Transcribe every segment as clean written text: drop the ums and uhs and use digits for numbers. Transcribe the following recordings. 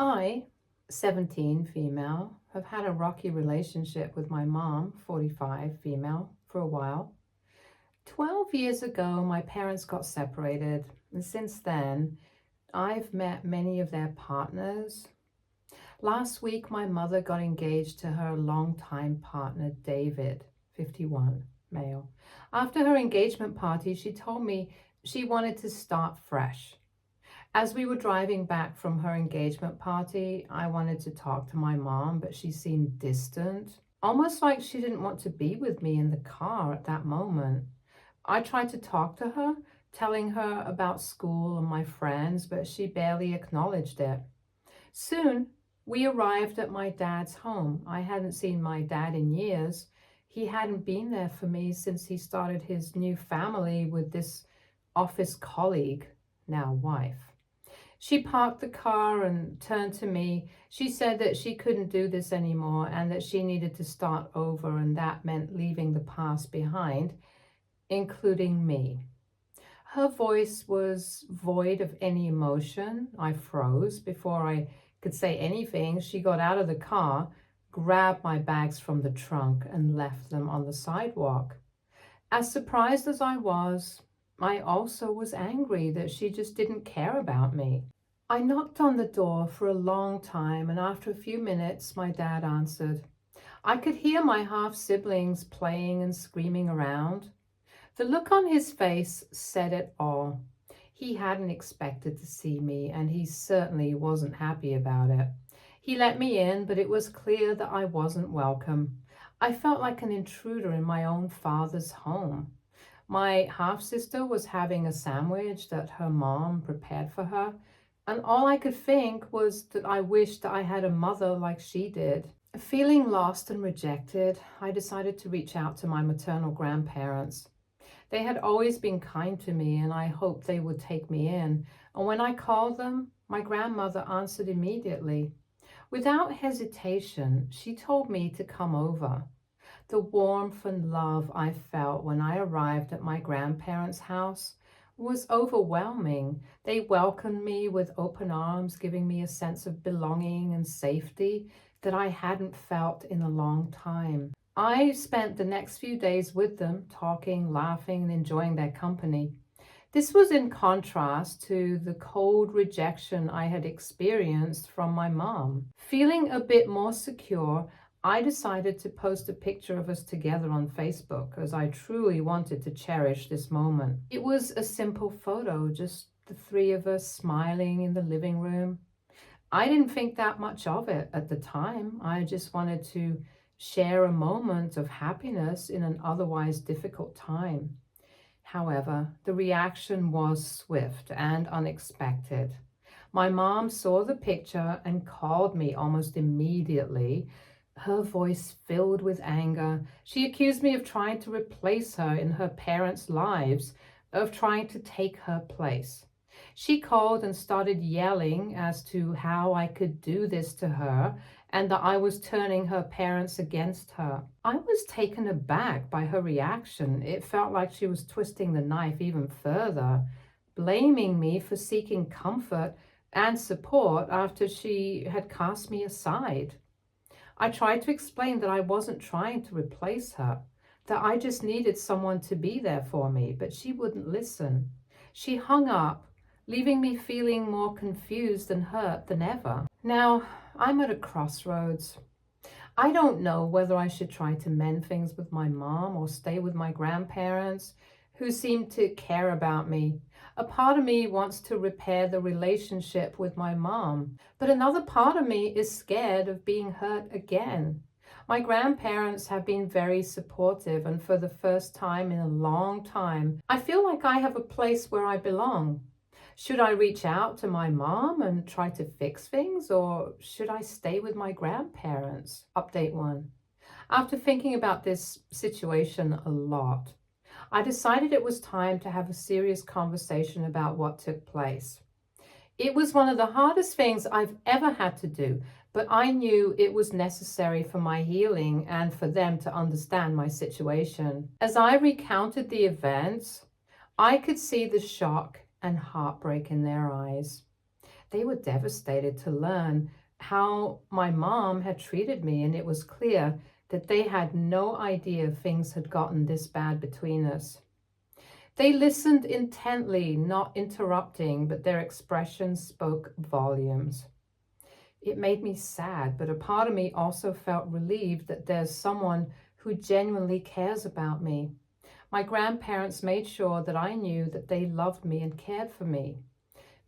I, 17, female, have had a rocky relationship with my mom, 45, female, for a while. 12 years ago, my parents got separated, and since then, I've met many of their partners. Last week, my mother got engaged to her longtime partner, David, 51, male. After her engagement party, she told me she wanted to start fresh. As we were driving back from her engagement party, I wanted to talk to my mom, but she seemed distant, almost like she didn't want to be with me in the car at that moment. I tried to talk to her, telling her about school and my friends, but she barely acknowledged it. Soon, we arrived at my dad's home. I hadn't seen my dad in years. He hadn't been there for me since he started his new family with this office colleague, now wife. She parked the car and turned to me. She said that she couldn't do this anymore and that she needed to start over, and that meant leaving the past behind, including me. Her voice was void of any emotion. I froze. Before I could say anything, she got out of the car, grabbed my bags from the trunk, and left them on the sidewalk. As surprised as I also was angry that she just didn't care about me. I knocked on the door for a long time, and after a few minutes, my dad answered. I could hear my half-siblings playing and screaming around. The look on his face said it all. He hadn't expected to see me, and he certainly wasn't happy about it. He let me in, but it was clear that I wasn't welcome. I felt like an intruder in my own father's home. My half-sister was having a sandwich that her mom prepared for her, and all I could think was that I wished I had a mother like she did. Feeling lost and rejected, I decided to reach out to my maternal grandparents. They had always been kind to me, and I hoped they would take me in. And when I called them, my grandmother answered immediately. Without hesitation, she told me to come over. The warmth and love I felt when I arrived at my grandparents' house was overwhelming. They welcomed me with open arms, giving me a sense of belonging and safety that I hadn't felt in a long time. I spent the next few days with them, talking, laughing, and enjoying their company. This was in contrast to the cold rejection I had experienced from my mom. Feeling a bit more secure, I decided to post a picture of us together on Facebook, as I truly wanted to cherish this moment. It was a simple photo, just the three of us smiling in the living room. I didn't think that much of it at the time. I just wanted to share a moment of happiness in an otherwise difficult time. However, the reaction was swift and unexpected. My mom saw the picture and called me almost immediately, her voice filled with anger. She accused me of trying to replace her in her parents' lives, of trying to take her place. She called and started yelling as to how I could do this to her and that I was turning her parents against her. I was taken aback by her reaction. It felt like she was twisting the knife even further, blaming me for seeking comfort and support after she had cast me aside. I tried to explain that I wasn't trying to replace her, that I just needed someone to be there for me, but she wouldn't listen. She hung up, leaving me feeling more confused and hurt than ever. Now, I'm at a crossroads. I don't know whether I should try to mend things with my mom or stay with my grandparents, who seem to care about me. A part of me wants to repair the relationship with my mom, but another part of me is scared of being hurt again. My grandparents have been very supportive, and for the first time in a long time, I feel like I have a place where I belong. Should I reach out to my mom and try to fix things, or should I stay with my grandparents? Update 1. After thinking about this situation a lot, I decided it was time to have a serious conversation about what took place. It was one of the hardest things I've ever had to do, but I knew it was necessary for my healing and for them to understand my situation. As I recounted the events, I could see the shock and heartbreak in their eyes. They were devastated to learn how my mom had treated me, and it was clear that they had no idea things had gotten this bad between us. They listened intently, not interrupting, but their expressions spoke volumes. It made me sad, but a part of me also felt relieved that there's someone who genuinely cares about me. My grandparents made sure that I knew that they loved me and cared for me.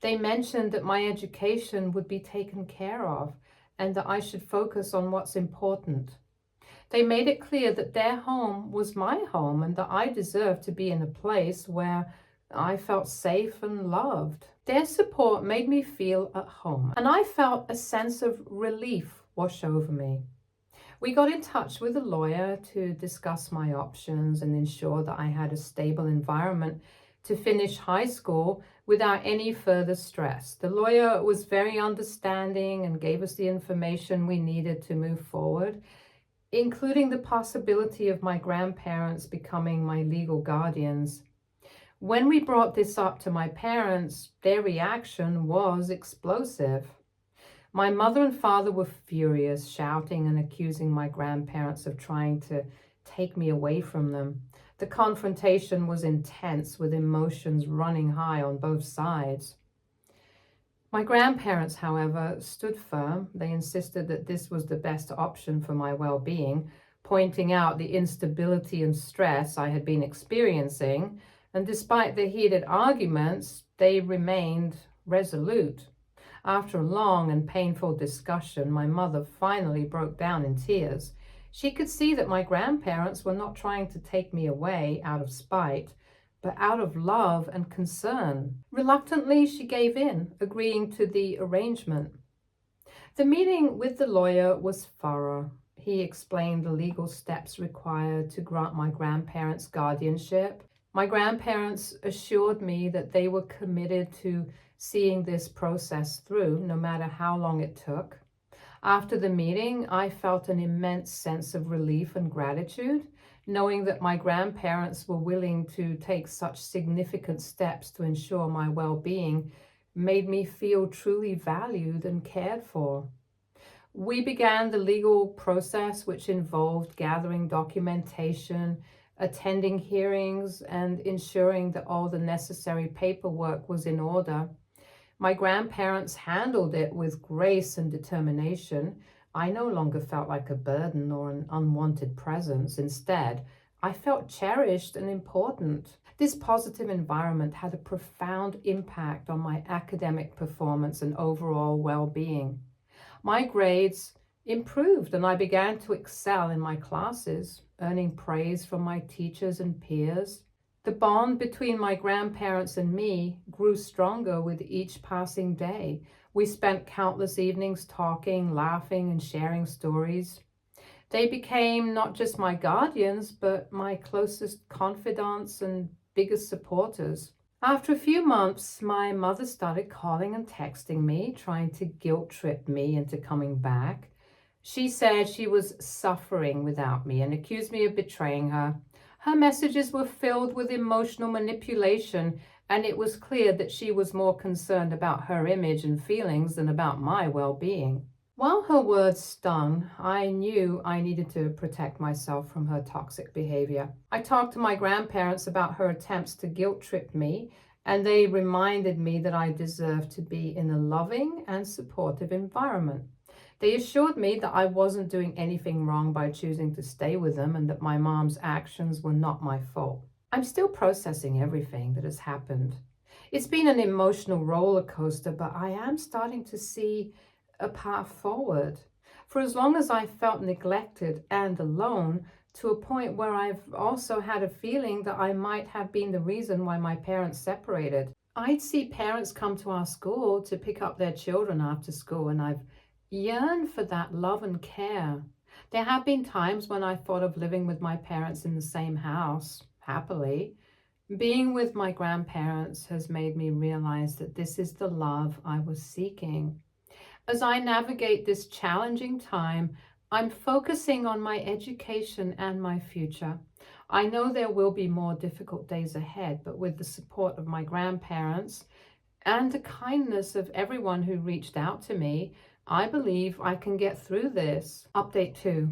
They mentioned that my education would be taken care of and that I should focus on what's important. They made it clear that their home was my home and that I deserved to be in a place where I felt safe and loved. Their support made me feel at home, and I felt a sense of relief wash over me. We got in touch with a lawyer to discuss my options and ensure that I had a stable environment to finish high school without any further stress. The lawyer was very understanding and gave us the information we needed to move forward, including the possibility of my grandparents becoming my legal guardians. When we brought this up to my parents, their reaction was explosive. My mother and father were furious, shouting and accusing my grandparents of trying to take me away from them. The confrontation was intense, with emotions running high on both sides. My grandparents, however, stood firm. They insisted that this was the best option for my well-being, pointing out the instability and stress I had been experiencing, and despite the heated arguments, they remained resolute. After a long and painful discussion, my mother finally broke down in tears. She could see that my grandparents were not trying to take me away out of spite, but out of love and concern. Reluctantly, she gave in, agreeing to the arrangement. The meeting with the lawyer was thorough. He explained the legal steps required to grant my grandparents guardianship. My grandparents assured me that they were committed to seeing this process through, no matter how long it took. After the meeting, I felt an immense sense of relief and gratitude, knowing that my grandparents were willing to take such significant steps to ensure my well-being made me feel truly valued and cared for. We began the legal process, which involved gathering documentation, attending hearings, and ensuring that all the necessary paperwork was in order. My grandparents handled it with grace and determination. I no longer felt like a burden or an unwanted presence. Instead, I felt cherished and important. This positive environment had a profound impact on my academic performance and overall well-being. My grades improved and I began to excel in my classes, earning praise from my teachers and peers. The bond between my grandparents and me grew stronger with each passing day. We spent countless evenings talking, laughing, and sharing stories. They became not just my guardians, but my closest confidants and biggest supporters. After a few months, my mother started calling and texting me, trying to guilt trip me into coming back. She said she was suffering without me and accused me of betraying her. Her messages were filled with emotional manipulation, and it was clear that she was more concerned about her image and feelings than about my well-being. While her words stung, I knew I needed to protect myself from her toxic behavior. I talked to my grandparents about her attempts to guilt-trip me, and they reminded me that I deserved to be in a loving and supportive environment. They assured me that I wasn't doing anything wrong by choosing to stay with them and that my mom's actions were not my fault. I'm still processing everything that has happened. It's been an emotional roller coaster, but I am starting to see a path forward. For as long as I felt neglected and alone, to a point where I've also had a feeling that I might have been the reason why my parents separated. I'd see parents come to our school to pick up their children after school, and I've yearned for that love and care. There have been times when I thought of living with my parents in the same house, happily. Being with my grandparents has made me realize that this is the love I was seeking. As I navigate this challenging time, I'm focusing on my education and my future. I know there will be more difficult days ahead, but with the support of my grandparents and the kindness of everyone who reached out to me, I believe I can get through this. Update 2.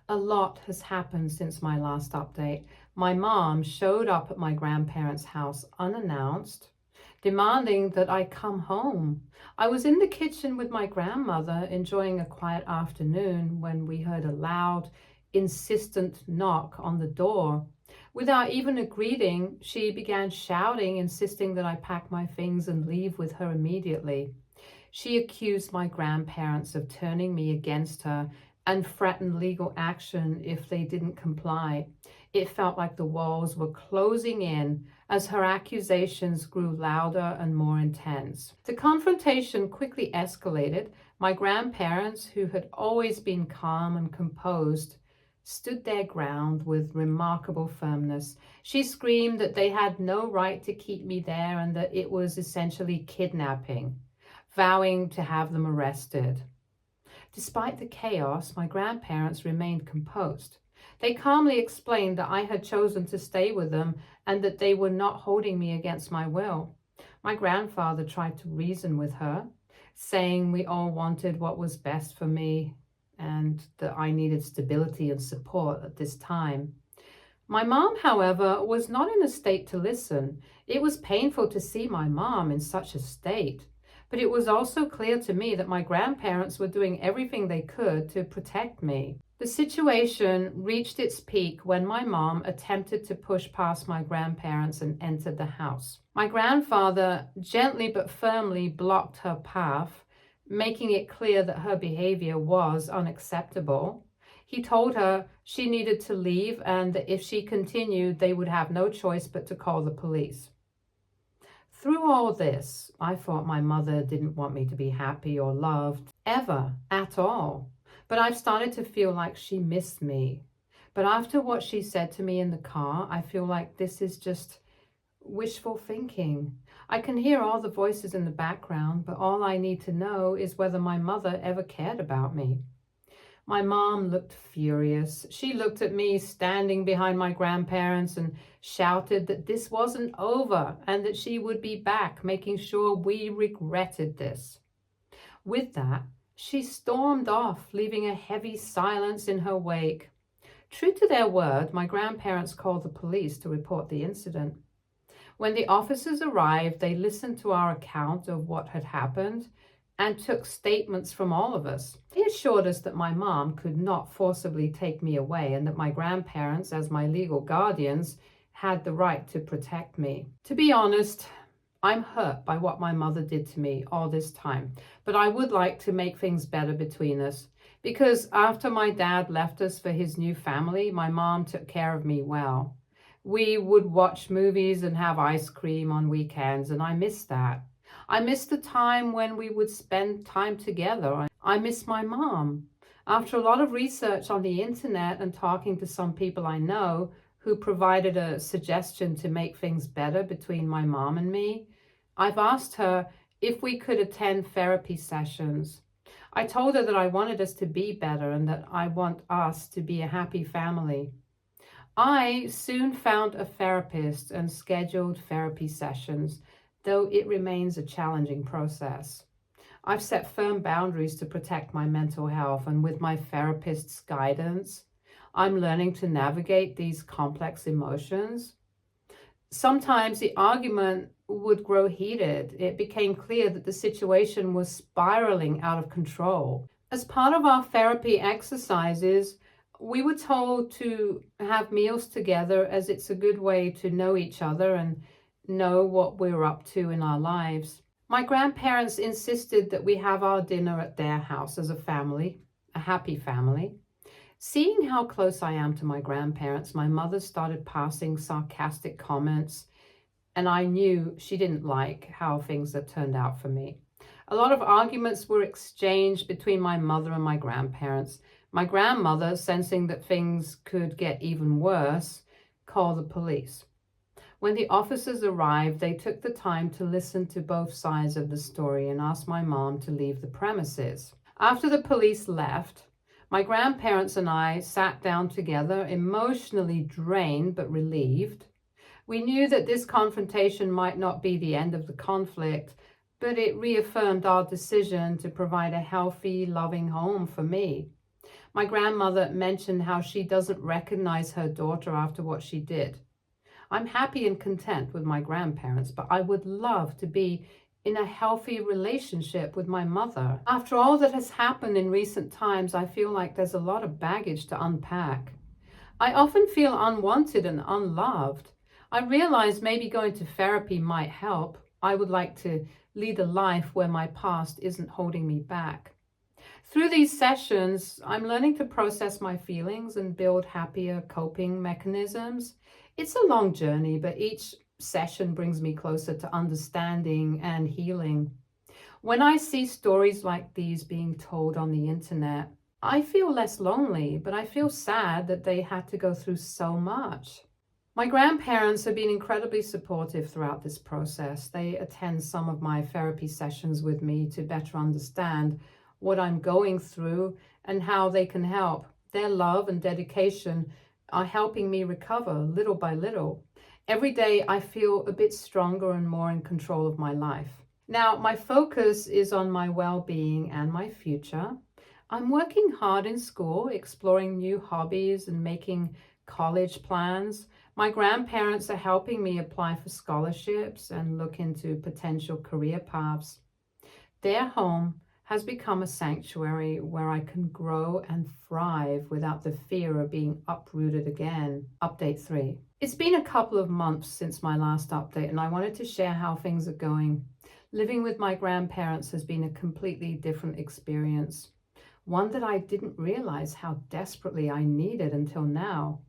A lot has happened since my last update. My mom showed up at my grandparents' house unannounced, demanding that I come home. I was in the kitchen with my grandmother enjoying a quiet afternoon when we heard a loud, insistent knock on the door. Without even a greeting, she began shouting, insisting that I pack my things and leave with her immediately. She accused my grandparents of turning me against her and threatened legal action if they didn't comply. It felt like the walls were closing in as her accusations grew louder and more intense. The confrontation quickly escalated. My grandparents, who had always been calm and composed, stood their ground with remarkable firmness. She screamed that they had no right to keep me there and that it was essentially kidnapping, vowing to have them arrested. Despite the chaos, my grandparents remained composed. They calmly explained that I had chosen to stay with them and that they were not holding me against my will. My grandfather tried to reason with her, saying we all wanted what was best for me and that I needed stability and support at this time. My mom, however, was not in a state to listen. It was painful to see my mom in such a state, but it was also clear to me that my grandparents were doing everything they could to protect me. The situation reached its peak when my mom attempted to push past my grandparents and entered the house. My grandfather gently but firmly blocked her path, making it clear that her behavior was unacceptable. He told her she needed to leave and that if she continued, they would have no choice but to call the police. Through all this, I thought my mother didn't want me to be happy or loved, ever, at all. But I've started to feel like she missed me. But after what she said to me in the car, I feel like this is just wishful thinking. I can hear all the voices in the background, but all I need to know is whether my mother ever cared about me. My mom looked furious. She looked at me standing behind my grandparents and shouted that this wasn't over and that she would be back, making sure we regretted this. With that, she stormed off, leaving a heavy silence in her wake. True to their word, my grandparents called the police to report the incident. When the officers arrived, they listened to our account of what had happened and took statements from all of us. They assured us that my mom could not forcibly take me away and that my grandparents, as my legal guardians, had the right to protect me. To be honest, I'm hurt by what my mother did to me all this time, but I would like to make things better between us. Because after my dad left us for his new family, my mom took care of me well. We would watch movies and have ice cream on weekends, and I miss that. I miss the time when we would spend time together. I miss my mom. After a lot of research on the internet and talking to some people I know who provided a suggestion to make things better between my mom and me, I've asked her if we could attend therapy sessions. I told her that I wanted us to be better and that I want us to be a happy family. I soon found a therapist and scheduled therapy sessions, though it remains a challenging process. I've set firm boundaries to protect my mental health, and with my therapist's guidance, I'm learning to navigate these complex emotions. Sometimes the argument would grow heated. It became clear that the situation was spiraling out of control. As part of our therapy exercises, we were told to have meals together as it's a good way to know each other and know what we're up to in our lives. My grandparents insisted that we have our dinner at their house as a family, a happy family. Seeing how close I am to my grandparents, my mother started passing sarcastic comments, and I knew she didn't like how things had turned out for me. A lot of arguments were exchanged between my mother and my grandparents. My grandmother, sensing that things could get even worse, called the police. When the officers arrived, they took the time to listen to both sides of the story and asked my mom to leave the premises. After the police left, my grandparents and I sat down together, emotionally drained but relieved. We knew that this confrontation might not be the end of the conflict, but it reaffirmed our decision to provide a healthy, loving home for me. My grandmother mentioned how she doesn't recognize her daughter after what she did. I'm happy and content with my grandparents, but I would love to be in a healthy relationship with my mother. After all that has happened in recent times, I feel like there's a lot of baggage to unpack. I often feel unwanted and unloved. I realize maybe going to therapy might help. I would like to lead a life where my past isn't holding me back. Through these sessions, I'm learning to process my feelings and build happier coping mechanisms. It's a long journey, but each session brings me closer to understanding and healing. When I see stories like these being told on the internet, I feel less lonely, but I feel sad that they had to go through so much. My grandparents have been incredibly supportive throughout this process. They attend some of my therapy sessions with me to better understand what I'm going through and how they can help. Their love and dedication are helping me recover little by little. Every day I feel a bit stronger and more in control of my life. Now, my focus is on my well-being and my future. I'm working hard in school, exploring new hobbies and making college plans. My grandparents are helping me apply for scholarships and look into potential career paths. Their home has become a sanctuary where I can grow and thrive without the fear of being uprooted again. Update 3. It's been a couple of months since my last update, and I wanted to share how things are going. Living with my grandparents has been a completely different experience, one that I didn't realize how desperately I needed until now.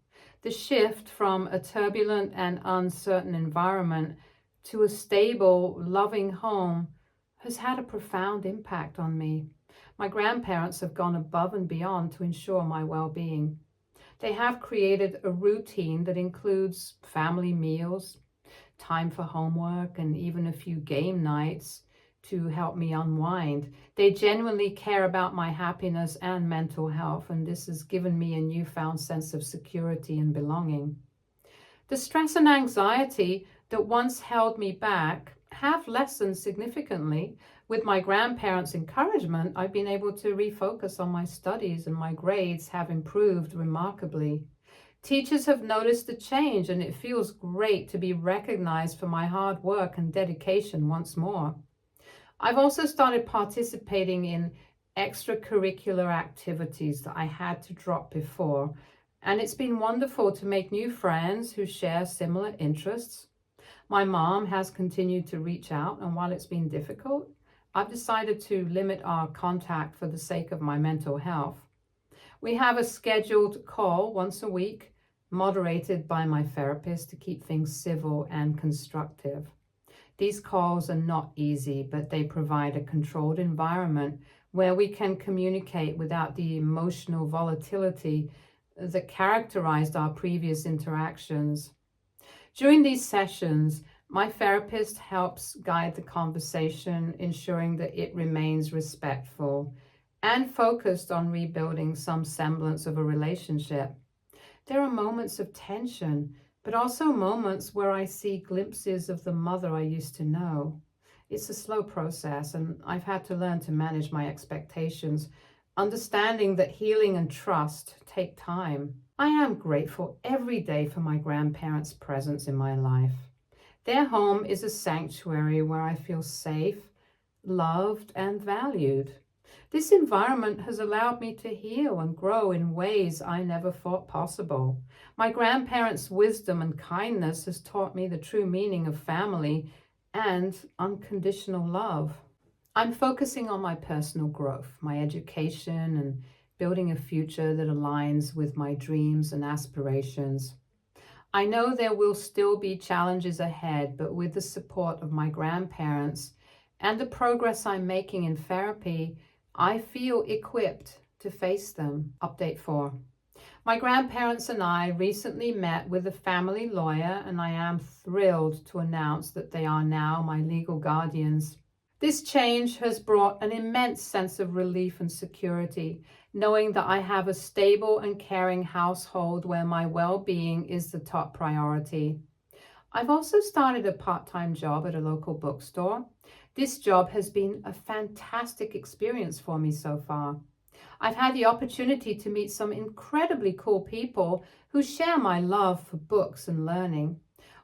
The shift from a turbulent and uncertain environment to a stable, loving home has had a profound impact on me. My grandparents have gone above and beyond to ensure my well-being. They have created a routine that includes family meals, time for homework, and even a few game nights to help me unwind. They genuinely care about my happiness and mental health, and this has given me a newfound sense of security and belonging. The stress and anxiety that once held me back have lessened significantly. With my grandparents' encouragement, I've been able to refocus on my studies and my grades have improved remarkably. Teachers have noticed the change and it feels great to be recognized for my hard work and dedication once more. I've also started participating in extracurricular activities that I had to drop before, and it's been wonderful to make new friends who share similar interests. My mom has continued to reach out, and while it's been difficult, I've decided to limit our contact for the sake of my mental health. We have a scheduled call once a week, moderated by my therapist to keep things civil and constructive. These calls are not easy, but they provide a controlled environment where we can communicate without the emotional volatility that characterized our previous interactions. During these sessions, my therapist helps guide the conversation, ensuring that it remains respectful and focused on rebuilding some semblance of a relationship. There are moments of tension, but also moments where I see glimpses of the mother I used to know. It's a slow process, and I've had to learn to manage my expectations, understanding that healing and trust take time. I am grateful every day for my grandparents' presence in my life. Their home is a sanctuary where I feel safe, loved, and valued. This environment has allowed me to heal and grow in ways I never thought possible. My grandparents' wisdom and kindness has taught me the true meaning of family and unconditional love. I'm focusing on my personal growth, my education, and building a future that aligns with my dreams and aspirations. I know there will still be challenges ahead, but with the support of my grandparents and the progress I'm making in therapy, I feel equipped to face them. Update 4. My grandparents and I recently met with a family lawyer, and I am thrilled to announce that they are now my legal guardians. This change has brought an immense sense of relief and security, knowing that I have a stable and caring household where my well-being is the top priority. I've also started a part-time job at a local bookstore. This job has been a fantastic experience for me so far. I've had the opportunity to meet some incredibly cool people who share my love for books and learning.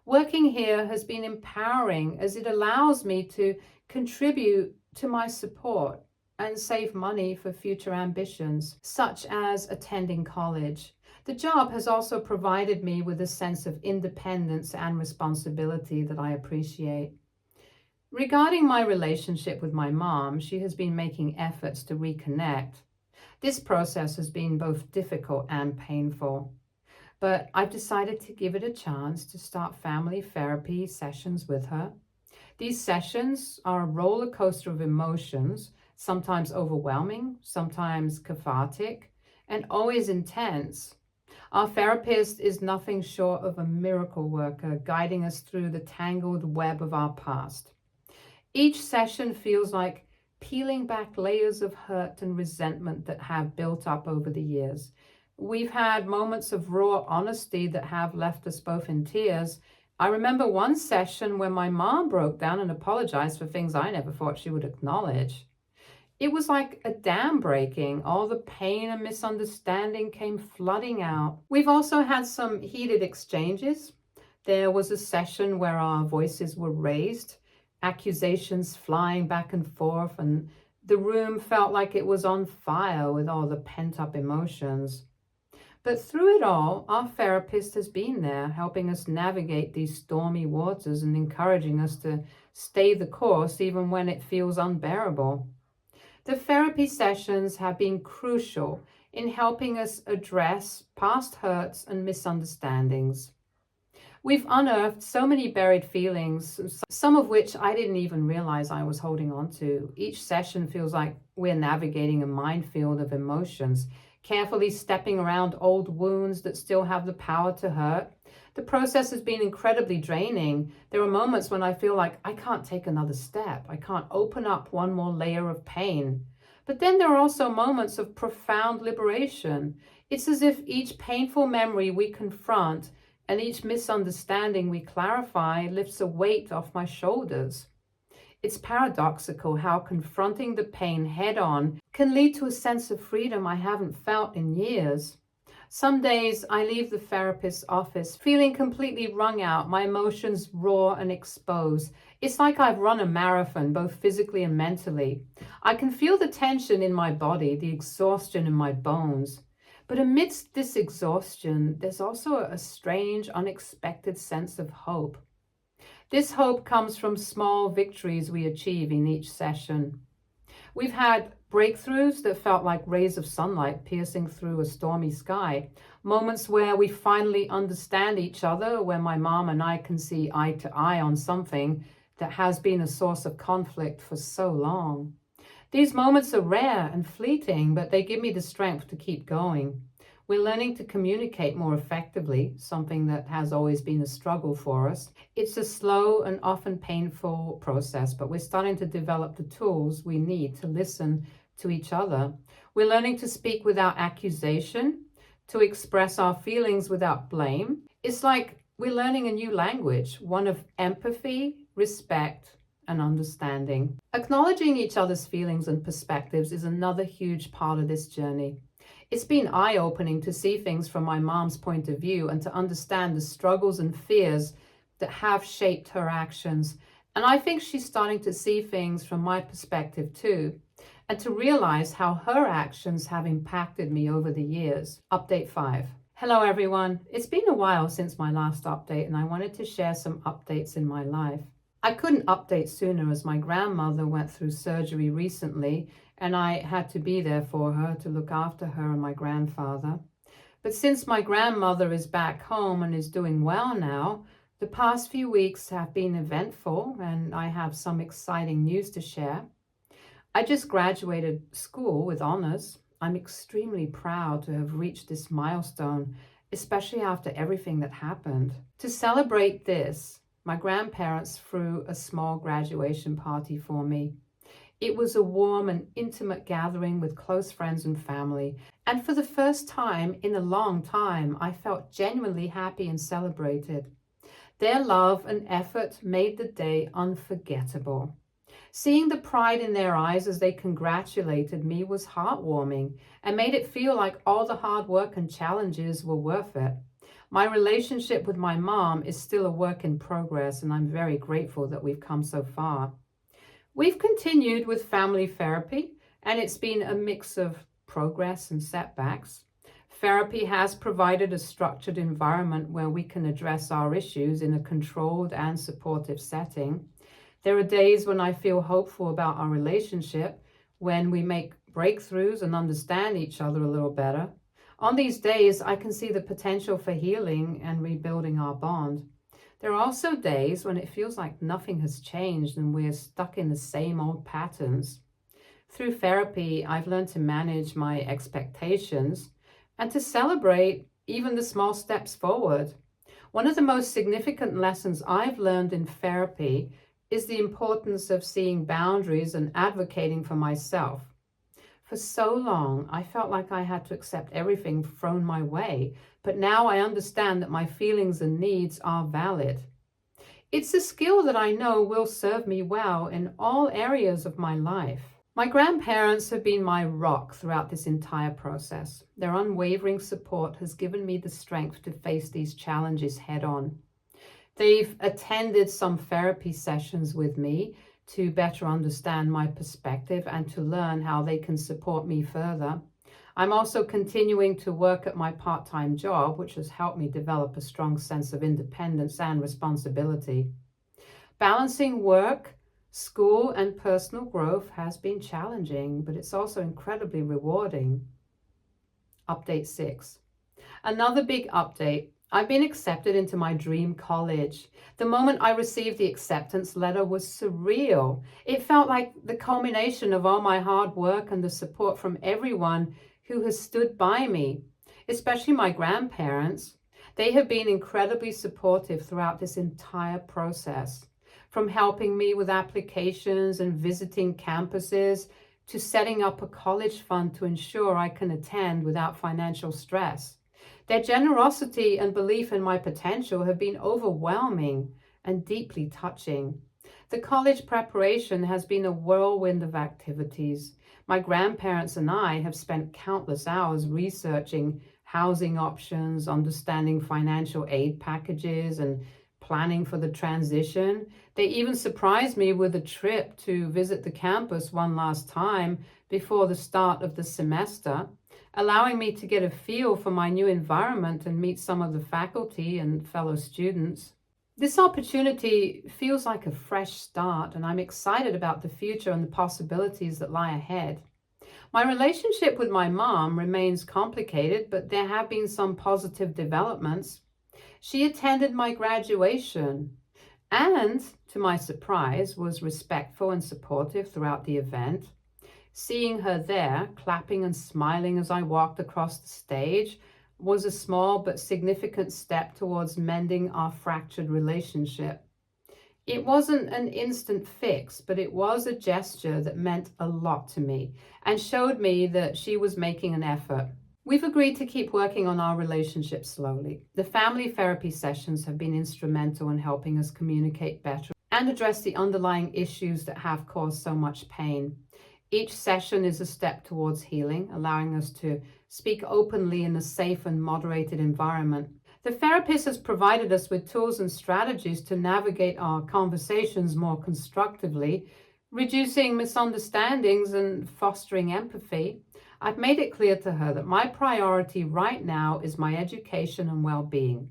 Working here has been empowering as it allows me to contribute to my support and save money for future ambitions, such as attending college. The job has also provided me with a sense of independence and responsibility that I appreciate. Regarding my relationship with my mom, she has been making efforts to reconnect. This process has been both difficult and painful, but I've decided to give it a chance to start family therapy sessions with her. These sessions are a roller coaster of emotions, sometimes overwhelming, sometimes cathartic, and always intense. Our therapist is nothing short of a miracle worker, guiding us through the tangled web of our past. Each session feels like peeling back layers of hurt and resentment that have built up over the years. We've had moments of raw honesty that have left us both in tears. I remember one session where my mom broke down and apologized for things I never thought she would acknowledge. It was like a dam breaking. All the pain and misunderstanding came flooding out. We've also had some heated exchanges. There was a session where our voices were raised, accusations flying back and forth, and the room felt like it was on fire with all the pent-up emotions. But through it all, our therapist has been there, helping us navigate these stormy waters and encouraging us to stay the course even when it feels unbearable. The therapy sessions have been crucial in helping us address past hurts and misunderstandings. We've unearthed so many buried feelings, some of which I didn't even realize I was holding on to. Each session feels like we're navigating a minefield of emotions, carefully stepping around old wounds that still have the power to hurt. The process has been incredibly draining. There are moments when I feel like I can't take another step. I can't open up one more layer of pain. But then there are also moments of profound liberation. It's as if each painful memory we confront and each misunderstanding we clarify lifts a weight off my shoulders. It's paradoxical how confronting the pain head on can lead to a sense of freedom I haven't felt in years. Some days I leave the therapist's office feeling completely wrung out, my emotions raw and exposed. It's like I've run a marathon, both physically and mentally. I can feel the tension in my body, the exhaustion in my bones. But amidst this exhaustion, there's also a strange, unexpected sense of hope. This hope comes from small victories we achieve in each session. We've had breakthroughs that felt like rays of sunlight piercing through a stormy sky, moments where we finally understand each other, where my mom and I can see eye to eye on something that has been a source of conflict for so long. These moments are rare and fleeting, but they give me the strength to keep going. We're learning to communicate more effectively, something that has always been a struggle for us. It's a slow and often painful process, but we're starting to develop the tools we need to listen to each other. We're learning to speak without accusation, to express our feelings without blame. It's like we're learning a new language, one of empathy, respect, and understanding. Acknowledging each other's feelings and perspectives is another huge part of this journey. It's been eye-opening to see things from my mom's point of view and to understand the struggles and fears that have shaped her actions. And I think she's starting to see things from my perspective too, and to realize how her actions have impacted me over the years. Update 5. Hello everyone. It's been a while since my last update, and I wanted to share some updates in my life. I couldn't update sooner as my grandmother went through surgery recently, and I had to be there for her to look after her and my grandfather. But since my grandmother is back home and is doing well now, the past few weeks have been eventful, and I have some exciting news to share. I just graduated school with honors. I'm extremely proud to have reached this milestone, especially after everything that happened. To celebrate this, my grandparents threw a small graduation party for me. It was a warm and intimate gathering with close friends and family. And for the first time in a long time, I felt genuinely happy and celebrated. Their love and effort made the day unforgettable. Seeing the pride in their eyes as they congratulated me was heartwarming and made it feel like all the hard work and challenges were worth it. My relationship with my mom is still a work in progress, and I'm very grateful that we've come so far. We've continued with family therapy, and it's been a mix of progress and setbacks. Therapy has provided a structured environment where we can address our issues in a controlled and supportive setting. There are days when I feel hopeful about our relationship, when we make breakthroughs and understand each other a little better. On these days, I can see the potential for healing and rebuilding our bond. There are also days when it feels like nothing has changed and we're stuck in the same old patterns. Through therapy, I've learned to manage my expectations and to celebrate even the small steps forward. One of the most significant lessons I've learned in therapy is the importance of seeing boundaries and advocating for myself. For so long, I felt like I had to accept everything thrown my way, but now I understand that my feelings and needs are valid. It's a skill that I know will serve me well in all areas of my life. My grandparents have been my rock throughout this entire process. Their unwavering support has given me the strength to face these challenges head on. They've attended some therapy sessions with me to better understand my perspective and to learn how they can support me further. I'm also continuing to work at my part-time job, which has helped me develop a strong sense of independence and responsibility. Balancing work, school, and personal growth has been challenging, but it's also incredibly rewarding. Update 6. Another big update. I've been accepted into my dream college. The moment I received the acceptance letter was surreal. It felt like the culmination of all my hard work and the support from everyone who has stood by me, especially my grandparents. They have been incredibly supportive throughout this entire process, from helping me with applications and visiting campuses to setting up a college fund to ensure I can attend without financial stress. Their generosity and belief in my potential have been overwhelming and deeply touching. The college preparation has been a whirlwind of activities. My grandparents and I have spent countless hours researching housing options, understanding financial aid packages, and planning for the transition. They even surprised me with a trip to visit the campus one last time before the start of the semester, allowing me to get a feel for my new environment and meet some of the faculty and fellow students. This opportunity feels like a fresh start, and I'm excited about the future and the possibilities that lie ahead. My relationship with my mom remains complicated, but there have been some positive developments. She attended my graduation and, to my surprise, was respectful and supportive throughout the event. Seeing her there, clapping and smiling as I walked across the stage, was a small but significant step towards mending our fractured relationship. It wasn't an instant fix, but it was a gesture that meant a lot to me and showed me that she was making an effort. We've agreed to keep working on our relationship slowly. The family therapy sessions have been instrumental in helping us communicate better and address the underlying issues that have caused so much pain. Each session is a step towards healing, allowing us to speak openly in a safe and moderated environment. The therapist has provided us with tools and strategies to navigate our conversations more constructively, reducing misunderstandings and fostering empathy. I've made it clear to her that my priority right now is my education and well-being.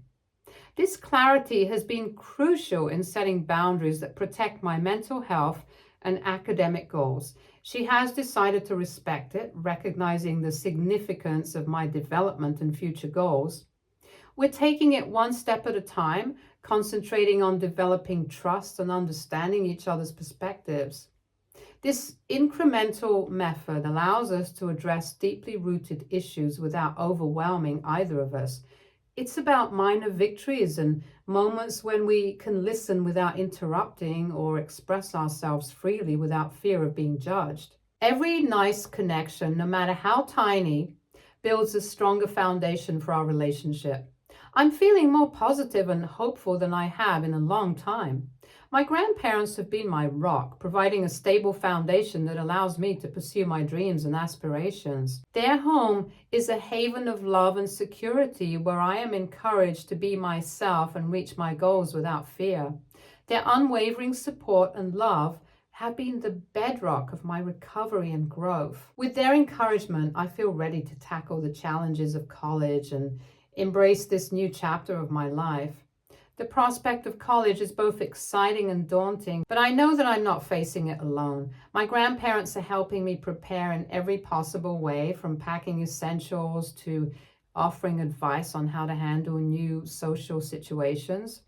This clarity has been crucial in setting boundaries that protect my mental health and academic goals. She has decided to respect it, recognizing the significance of my development and future goals. We're taking it one step at a time, concentrating on developing trust and understanding each other's perspectives. This incremental method allows us to address deeply rooted issues without overwhelming either of us. It's about minor victories and moments when we can listen without interrupting or express ourselves freely without fear of being judged. Every nice connection, no matter how tiny, builds a stronger foundation for our relationship. I'm feeling more positive and hopeful than I have in a long time. My grandparents have been my rock, providing a stable foundation that allows me to pursue my dreams and aspirations. Their home is a haven of love and security where I am encouraged to be myself and reach my goals without fear. Their unwavering support and love have been the bedrock of my recovery and growth. With their encouragement, I feel ready to tackle the challenges of college and embrace this new chapter of my life. The prospect of college is both exciting and daunting, but I know that I'm not facing it alone. My grandparents are helping me prepare in every possible way, from packing essentials to offering advice on how to handle new social situations.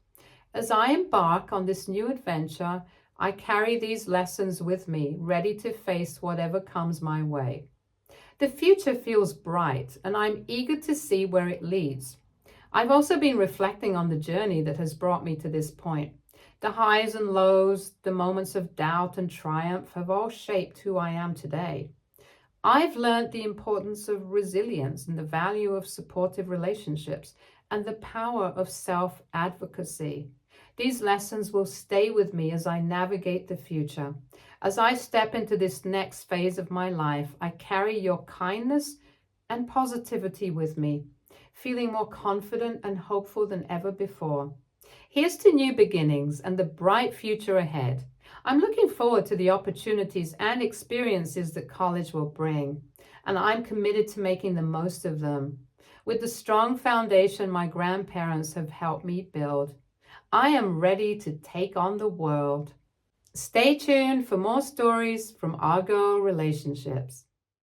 As I embark on this new adventure, I carry these lessons with me, ready to face whatever comes my way. The future feels bright, and I'm eager to see where it leads. I've also been reflecting on the journey that has brought me to this point. The highs and lows, the moments of doubt and triumph have all shaped who I am today. I've learned the importance of resilience and the value of supportive relationships and the power of self-advocacy. These lessons will stay with me as I navigate the future. As I step into this next phase of my life, I carry your kindness and positivity with me, feeling more confident and hopeful than ever before. Here's to new beginnings and the bright future ahead. I'm looking forward to the opportunities and experiences that college will bring, and I'm committed to making the most of them. With the strong foundation my grandparents have helped me build, I am ready to take on the world. Stay tuned for more stories from our girl relationships.